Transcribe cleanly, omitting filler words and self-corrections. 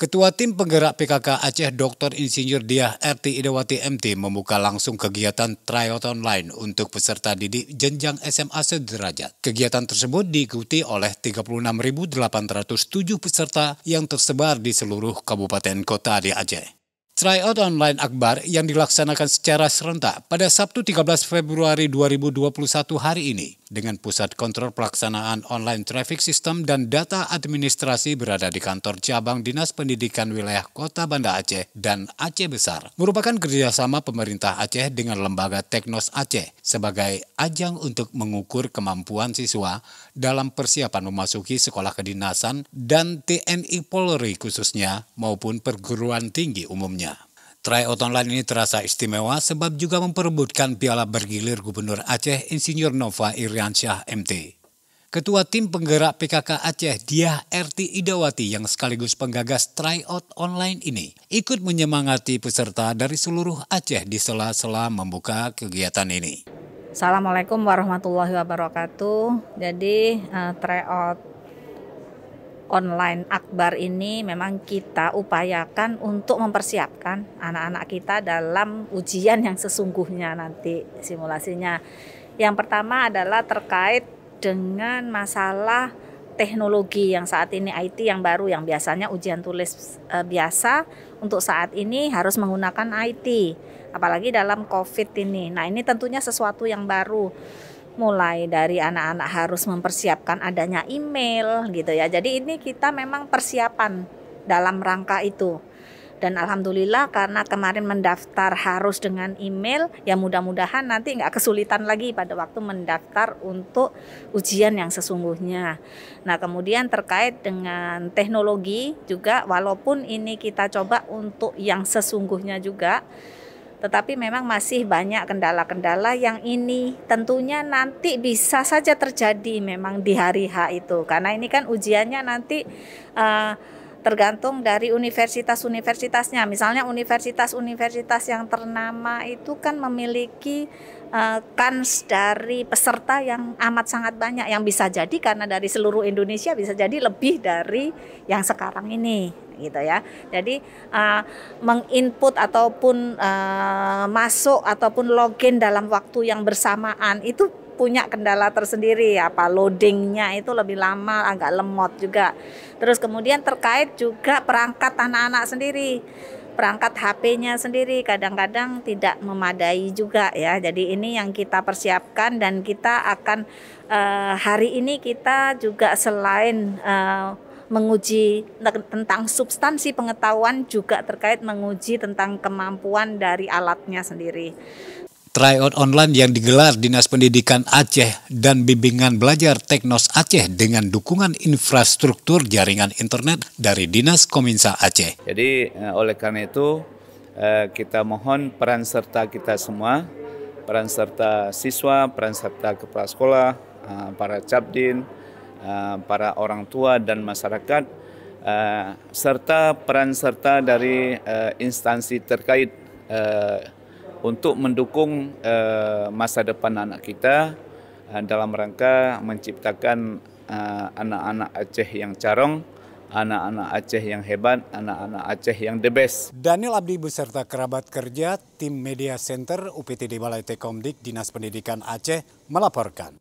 Ketua Tim Penggerak PKK Aceh Dr. Insinyur Diah RT Idawati MT membuka langsung kegiatan tryout online untuk peserta didik jenjang SMA sederajat. Kegiatan tersebut diikuti oleh 36.807 peserta yang tersebar di seluruh kabupaten kota di Aceh. Tryout online akbar yang dilaksanakan secara serentak pada Sabtu 13 Februari 2021 hari ini dengan pusat kontrol pelaksanaan online traffic system dan data administrasi berada di kantor cabang Dinas Pendidikan Wilayah Kota Banda Aceh dan Aceh Besar, merupakan kerjasama pemerintah Aceh dengan lembaga Teknos Aceh sebagai ajang untuk mengukur kemampuan siswa dalam persiapan memasuki sekolah kedinasan dan TNI Polri khususnya maupun perguruan tinggi umumnya. Tryout online ini terasa istimewa sebab juga memperebutkan piala bergilir Gubernur Aceh Insinyur Nova Iriansyah MT. Ketua Tim Penggerak PKK Aceh Diah RT Idawati yang sekaligus penggagas tryout online ini ikut menyemangati peserta dari seluruh Aceh di sela-sela membuka kegiatan ini. Assalamualaikum warahmatullahi wabarakatuh. Jadi tryout online akbar ini memang kita upayakan untuk mempersiapkan anak-anak kita dalam ujian yang sesungguhnya nanti simulasinya. Yang pertama adalah terkait dengan masalah teknologi yang saat ini IT yang baru, yang biasanya ujian tulis biasa, untuk saat ini harus menggunakan IT, apalagi dalam COVID ini. Nah, ini tentunya sesuatu yang baru. Mulai dari anak-anak harus mempersiapkan adanya email gitu ya. Jadi ini kita memang persiapan dalam rangka itu. Dan alhamdulillah karena kemarin mendaftar harus dengan email, ya mudah-mudahan nanti nggak kesulitan lagi pada waktu mendaftar untuk ujian yang sesungguhnya. Nah, kemudian terkait dengan teknologi juga, walaupun ini kita coba untuk yang sesungguhnya juga, tetapi memang masih banyak kendala-kendala yang ini tentunya nanti bisa saja terjadi memang di hari H itu. Karena ini kan ujiannya nanti tergantung dari universitas-universitasnya. Misalnya universitas-universitas yang ternama itu kan memiliki kans dari peserta yang amat sangat banyak. Yang bisa jadi karena dari seluruh Indonesia bisa jadi lebih dari yang sekarang ini. Gitu ya. Jadi menginput ataupun masuk ataupun login dalam waktu yang bersamaan itu punya kendala tersendiri, apa loadingnya itu lebih lama, agak lemot juga. Terus kemudian terkait juga perangkat anak-anak sendiri, perangkat HP-nya sendiri kadang-kadang tidak memadai juga ya. Jadi ini yang kita persiapkan dan kita akan hari ini kita juga selain menguji tentang substansi pengetahuan juga terkait menguji tentang kemampuan dari alatnya sendiri. Tryout online yang digelar Dinas Pendidikan Aceh dan Bimbingan Belajar Teknos Aceh dengan dukungan infrastruktur jaringan internet dari Dinas Kominsa Aceh. Jadi oleh karena itu kita mohon peran serta kita semua, peran serta siswa, peran serta kepala sekolah, para cabdin, para orang tua dan masyarakat, serta peran serta dari instansi terkait untuk mendukung masa depan anak kita dalam rangka menciptakan anak-anak Aceh yang carong, anak-anak Aceh yang hebat, anak-anak Aceh yang the best. Daniel Abdi beserta kerabat kerja Tim Media Center UPTD Balai Tekomdik Dinas Pendidikan Aceh melaporkan.